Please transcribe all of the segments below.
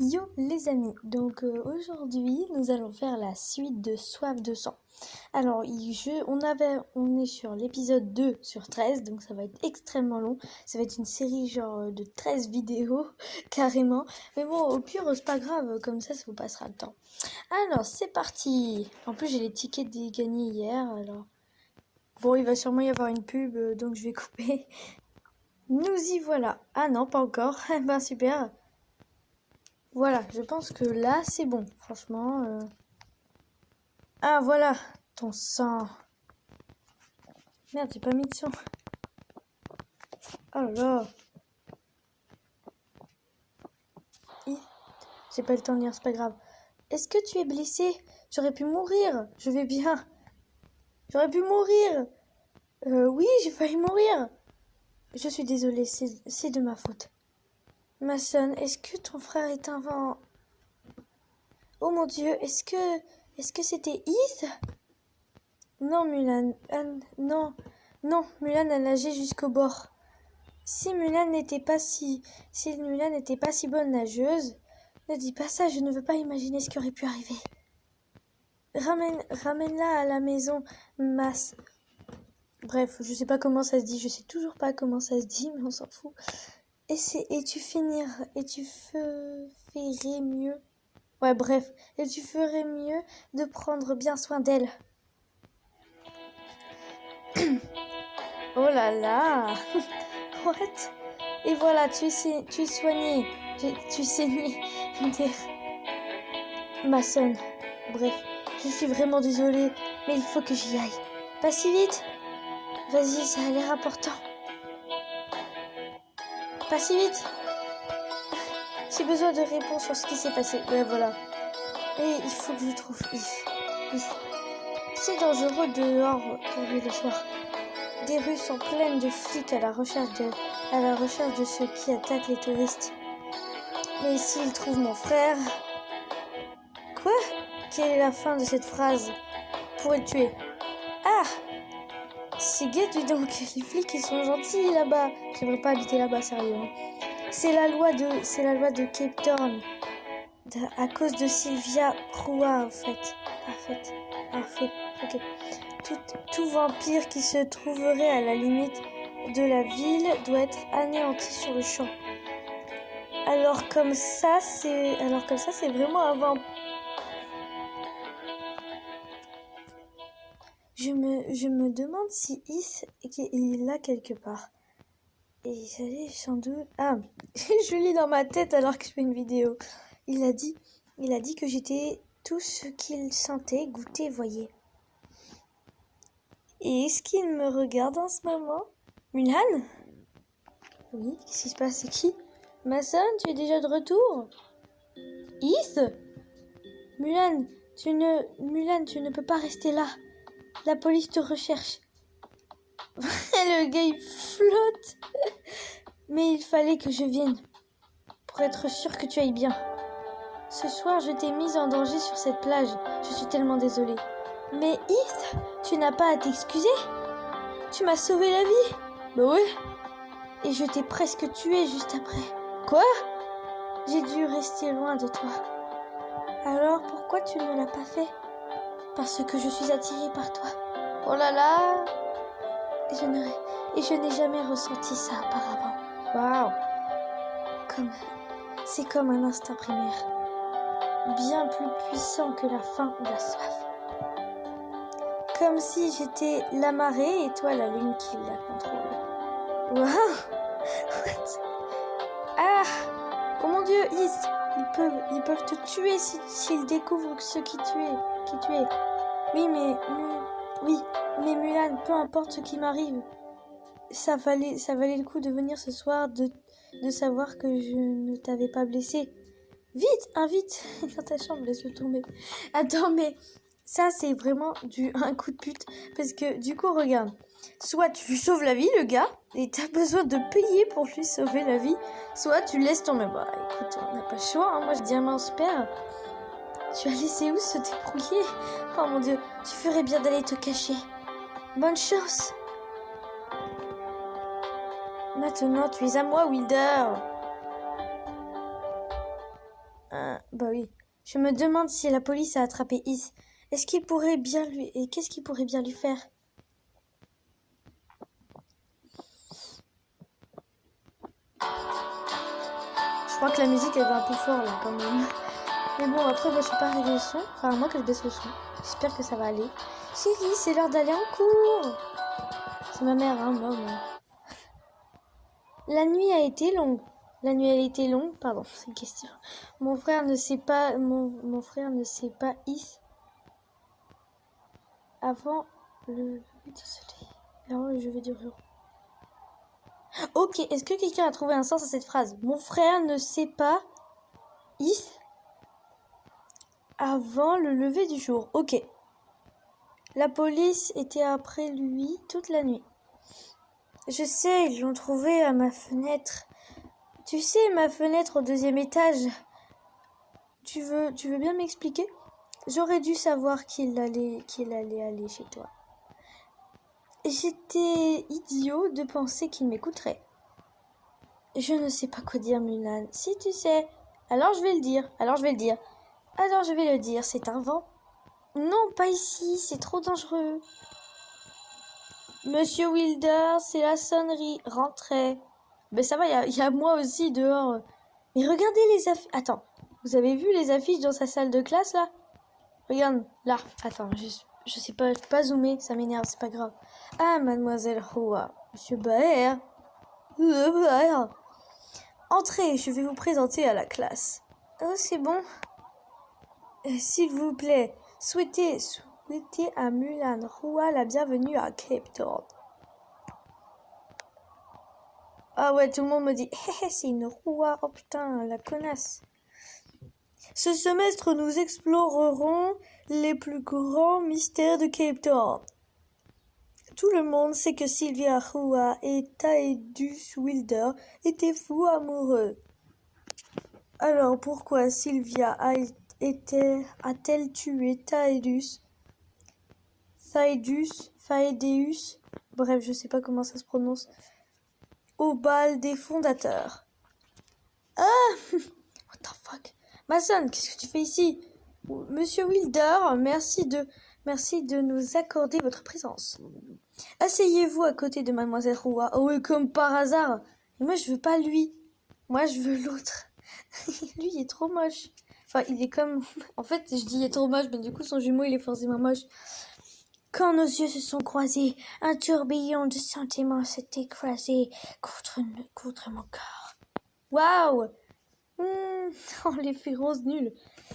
Yo les amis, donc aujourd'hui nous allons faire la suite de Soif de sang. Alors on est sur l'épisode 2 sur 13, donc ça va être extrêmement long. Ça va être une série genre de 13 vidéos carrément. Mais bon, au pire c'est pas grave, comme ça vous passera le temps. Alors c'est parti. En plus j'ai les tickets gagnés hier, alors... Bon, il va sûrement y avoir une pub, donc je vais couper. Nous y voilà. Ah non, pas encore. Ben super. Voilà, je pense que là, c'est bon. Franchement... Ah, voilà. Ton sang. Merde, j'ai pas mis de sang. Oh là là. J'ai pas le temps de lire, c'est pas grave. Est-ce que tu es blessé? J'aurais pu mourir. Je vais bien. J'aurais pu mourir. Oui, j'ai failli mourir. Je suis désolée, c'est de ma faute. Mason, est-ce que ton frère est un vent? Oh mon Dieu, est-ce que c'était Heath? Non, Mulan. Non, Mulan a nagé jusqu'au bord. Si Mulan n'était pas si bonne nageuse, ne dis pas ça, je ne veux pas imaginer ce qui aurait pu arriver. Ramène-la à la maison, Mas. Bref, je sais pas comment ça se dit, je sais toujours pas comment ça se dit, mais on s'en fout. Et tu ferais mieux. Ouais, bref, et tu ferais mieux de prendre bien soin d'elle. Oh là là. What? Et voilà, tu es soigné. Tu saigné. Mason. Bref, je suis vraiment désolée, mais il faut que j'y aille. Pas si vite. Vas-y, ça a l'air important. Pas si vite. J'ai besoin de réponses sur ce qui s'est passé. Ouais, voilà. Et il faut que je trouve Yves. C'est dangereux dehors pour lui le soir. Des rues sont pleines de flics à la recherche de ceux qui attaquent les touristes. Mais s'ils trouvent mon frère... Quoi? Quelle est la fin de cette phrase? Pour le tuer. Ah! C'est gai, dis donc. Les flics, ils sont gentils là-bas. J'aimerais pas habiter là-bas, sérieux. C'est la loi de Cape Town. À cause de Sylvia Roua, en fait. Parfait. Ok. Tout vampire qui se trouverait à la limite de la ville doit être anéanti sur le champ. Alors comme ça, c'est vraiment un vampire. Je me demande si Is est là quelque part. Et j'allais sans doute... Ah, je lis dans ma tête alors que je fais une vidéo. Il a dit que j'étais tout ce qu'il sentait, goûtait, voyait. Et est-ce qu'il me regarde en ce moment? Mulan? Oui, qu'est-ce qui se passe? C'est qui? Mason, tu es déjà de retour? Heath? Mulan, tu ne peux pas rester là. La police te recherche. Le gars, il flotte. Mais il fallait que je vienne pour être sûr que tu ailles bien. Ce soir, je t'ai mise en danger sur cette plage. Je suis tellement désolée. Mais Heath, tu n'as pas à t'excuser. Tu m'as sauvé la vie. Bah ouais. Et je t'ai presque tué juste après. Quoi? J'ai dû rester loin de toi. Alors pourquoi tu ne l'as pas fait? Parce que je suis attirée par toi. Oh là là. Et je n'ai jamais ressenti ça auparavant. Waouh. C'est comme un instinct primaire. Bien plus puissant que la faim ou la soif. Comme si j'étais la marée et toi la lune qui la contrôle. Waouh. Ah. Oh mon Dieu, ils peuvent te tuer s'ils découvrent ce qui tu es. Oui, mais Mulan, peu importe ce qui m'arrive, ça valait le coup de venir ce soir, de savoir que je ne t'avais pas blessé. Vite, invite dans ta chambre, laisse-le tomber. Attends, mais ça c'est vraiment un coup de pute, parce que du coup, regarde. Soit tu lui sauves la vie, le gars, et t'as besoin de payer pour lui sauver la vie, soit tu laisses tomber. Bah écoute, on n'a pas le choix, hein. Moi je dis à mince père. Tu as laissé où se débrouiller? Oh mon Dieu, tu ferais bien d'aller te cacher. Bonne chance. Maintenant tu es à moi, Wilder. Bah oui. Je me demande si la police a attrapé Is. Est-ce qu'il pourrait bien lui... Et qu'est-ce qu'il pourrait bien lui faire? Je crois que la musique, elle va un peu fort, là, quand même. Mais bon, après, moi, je suis pas réglé le son. Enfin, moi, que je baisse le son. J'espère que ça va aller. Chérie, c'est l'heure d'aller en cours. C'est ma mère, hein, non, mais... La nuit a été longue. La nuit a été longue, pardon, c'est une question. Mon frère ne sait pas, mon frère ne sait pas Is avant le lever du soleil. Avant le lever du jour. Ok, est-ce que quelqu'un a trouvé un sens à cette phrase? Mon frère ne sait pas Is avant le lever du jour. Ok. La police était après lui toute la nuit. Je sais, ils l'ont trouvé à ma fenêtre. Tu sais, ma fenêtre au 2e étage. Tu veux bien m'expliquer? J'aurais dû savoir qu'il allait aller chez toi. J'étais idiot de penser qu'il m'écouterait. Je ne sais pas quoi dire, Mulan. Si tu sais, alors je vais le dire. Alors je vais le dire, c'est un vent. Non, pas ici, c'est trop dangereux. Monsieur Wilder, c'est la sonnerie. Rentrez. Ben ça va, il y a moi aussi dehors. Mais regardez les affiches. Attends, vous avez vu les affiches dans sa salle de classe là? Regarde, là. Attends, je sais pas, je peux pas zoomer, ça m'énerve, c'est pas grave. Ah, mademoiselle Hua, monsieur Baer. Baer. Entrez, je vais vous présenter à la classe. Oh, c'est bon. S'il vous plaît, souhaitez à Mulan Hua la bienvenue à Cape Town. Ah ouais, tout le monde me dit, c'est une Hua, oh putain, la connasse. Ce semestre, nous explorerons les plus grands mystères de Cape Town. Tout le monde sait que Sylvia Hua et Taedus Wilder étaient fous amoureux. Alors pourquoi Sylvia a-t-elle tué Taedus? Bref, je sais pas comment ça se prononce. Au bal des fondateurs. Ah! What the fuck? Mason, qu'est-ce que tu fais ici? Monsieur Wilder, merci de nous accorder votre présence. Asseyez-vous à côté de mademoiselle Hua. Oh oui, comme par hasard. Et moi, je veux pas lui. Moi, je veux l'autre. Lui, il est trop moche. Enfin, il est comme... En fait, je dis il est trop moche, mais du coup, son jumeau, il est forcément moche. Quand nos yeux se sont croisés, un tourbillon de sentiments s'est écrasé contre mon corps. Waouh! Oh, l'effet rose nul.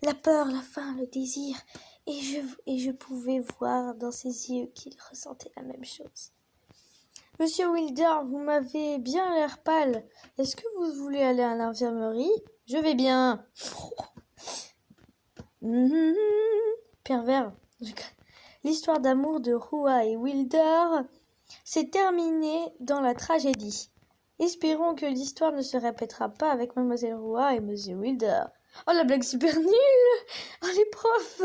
La peur, la faim, le désir. Et je pouvais voir dans ses yeux qu'il ressentait la même chose. Monsieur Wilder, vous m'avez bien l'air pâle. Est-ce que vous voulez aller à l'infirmerie? Je vais bien. Pervers. L'histoire d'amour de Hua et Wilder s'est terminée dans la tragédie. Espérons que l'histoire ne se répétera pas avec mademoiselle Hua et monsieur Wilder. Oh, la blague super nulle! Oh, les profs!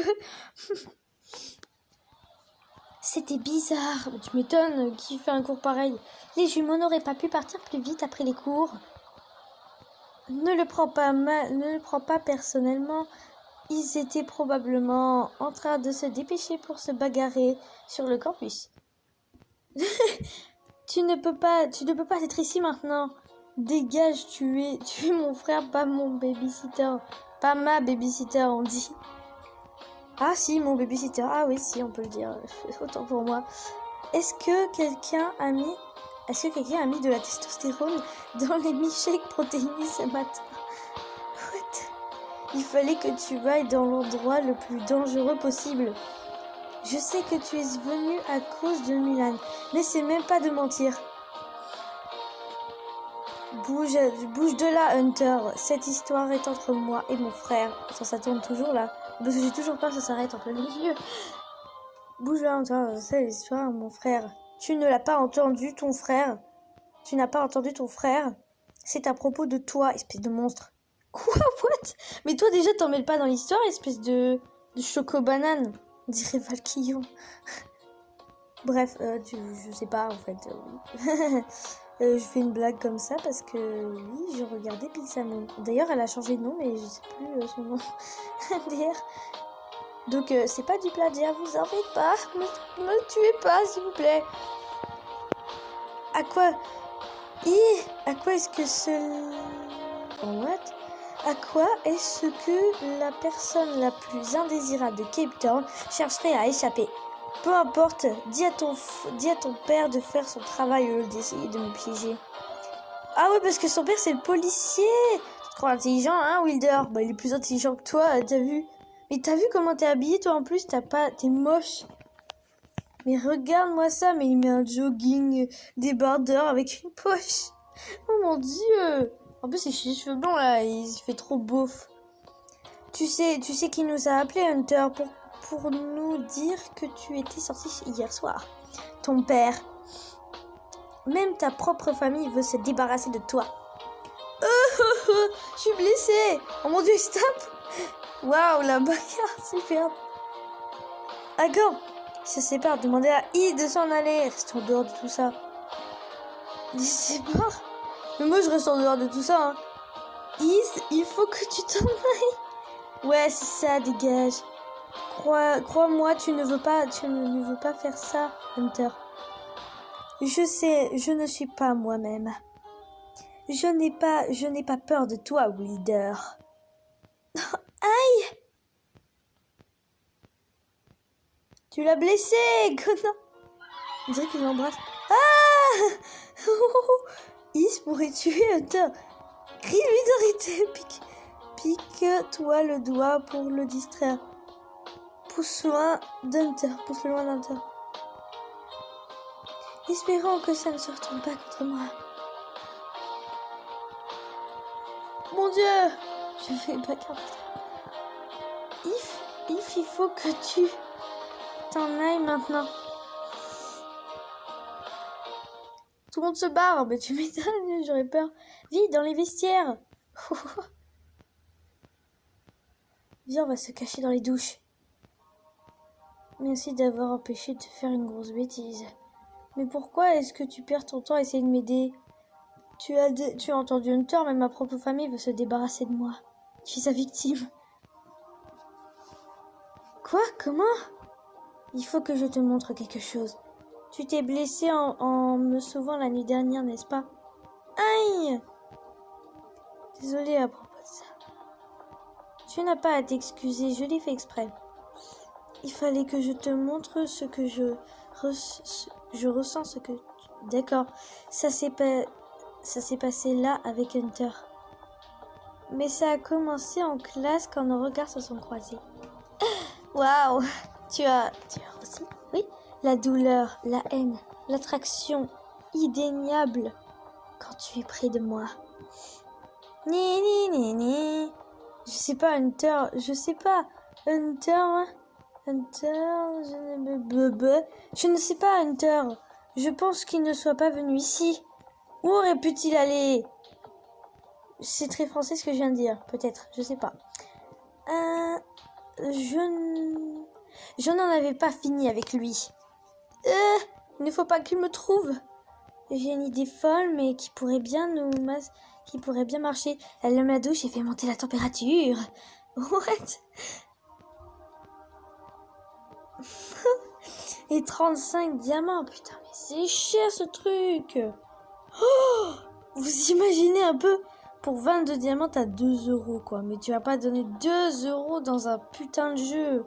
C'était bizarre. Tu m'étonnes, qui fait un cours pareil? Les jumeaux n'auraient pas pu partir plus vite après les cours. Ne le prends pas personnellement. Ils étaient probablement en train de se dépêcher pour se bagarrer sur le campus. Tu ne peux pas être ici maintenant. Dégage, tu es mon frère, pas mon babysitter. Pas ma babysitter, on dit. Ah si, mon babysitter. Ah oui, si, on peut le dire. Autant pour moi. Est-ce que quelqu'un a mis de la testostérone dans les milkshakes protéinés ce matin? What? Il fallait que tu ailles dans l'endroit le plus dangereux possible. Je sais que tu es venu à cause de Mulan. N'essaie même pas de mentir. Bouge de là, Hunter. Cette histoire est entre moi et mon frère. Attends, ça tourne toujours là. Parce que j'ai toujours peur que ça s'arrête en plein milieu. Bouge là, Hunter. C'est l'histoire, mon frère. Tu ne l'as pas entendu, ton frère. Tu n'as pas entendu ton frère. C'est à propos de toi, espèce de monstre. Quoi? What? Mais toi déjà, t'en mêles pas dans l'histoire, espèce de choco-banane. On dirait Valkyrion. Bref, je sais pas en fait. Je fais une blague comme ça parce que oui, je regardais Pixelmon. D'ailleurs, elle a changé de nom, mais je sais plus son nom. D'ailleurs. Donc, c'est pas du plagiat, vous en faites pas. Me tuez pas, s'il vous plaît. À quoi est-ce que What? À quoi est-ce que la personne la plus indésirable de Cape Town chercherait à échapper? Peu importe, dis à ton père de faire son travail au lieu d'essayer de me piéger. Ah ouais, parce que son père c'est le policier. Tu te crois intelligent, hein, Wilder? Bah, il est plus intelligent que toi, t'as vu? Mais t'as vu comment t'es habillé, toi, en plus? T'es moche. Mais regarde-moi ça, mais il met un jogging débardeur avec une poche. Oh mon Dieu! En plus, ses cheveux blancs, là, il se fait trop beauf. Tu sais qui nous a appelé, Hunter, pour nous dire que tu étais sorti hier soir. Ton père. Même ta propre famille veut se débarrasser de toi. Je suis blessée. Oh mon Dieu, stop. Waouh, la bagarre, super. D'accord. Il se sépare. Demandez à I de s'en aller. Reste en dehors de tout ça. Il se sépare. Mais moi, je reste en dehors de tout ça. Hein. Il faut que tu t'en ailles. Ouais, c'est ça, dégage. Crois-moi, tu ne veux pas faire ça, Hunter. Je sais, je ne suis pas moi-même. Je n'ai pas peur de toi, Wilder. Aïe! Tu l'as blessé, connard! On dirait qu'il l'embrasse. Ah! Is pourrait tuer Hunter. Crie-lui d'arrêter. Pique-toi le doigt pour le distraire. Pousse loin d'Hunter. Espérons que ça ne se retourne pas contre moi. Mon Dieu! Je vais pas garder ça. If, il faut que tu t'en ailles maintenant. Tout le monde se barre. Mais tu m'étonnes, j'aurais peur. Vite, dans les vestiaires. Viens, on va se cacher dans les douches. Merci d'avoir empêché de faire une grosse bêtise. Mais pourquoi est-ce que tu perds ton temps à essayer de m'aider? Tu as entendu Hunter, mais ma propre famille veut se débarrasser de moi. Je suis sa victime. Quoi? Comment? Il faut que je te montre quelque chose. Tu t'es blessé en me sauvant la nuit dernière, n'est-ce pas? Aïe! Désolée à propos de ça. Tu n'as pas à t'excuser, je l'ai fait exprès. Il fallait que je te montre ce que je ressens, ce que... D'accord, ça s'est passé là avec Hunter. Mais ça a commencé en classe quand nos regards se sont croisés. Waouh! Tu as aussi? Oui, la douleur, la haine, l'attraction indéniable quand tu es près de moi. Ni. Je sais pas, Hunter, je ne sais pas, Hunter. Je pense qu'il ne soit pas venu ici. Où aurait-pu-t-il aller? C'est très français ce que je viens de dire, peut-être, je sais pas. Je n'en avais pas fini avec lui. Il ne faut pas qu'il me trouve. J'ai une idée folle, mais qui pourrait bien marcher. Allume la douche et fait monter la température. What? Et 35 diamants, putain, mais c'est cher ce truc. Oh, vous imaginez un peu? Pour 22 diamants, t'as 2 € quoi. Mais tu vas pas donner 2 € dans un putain de jeu.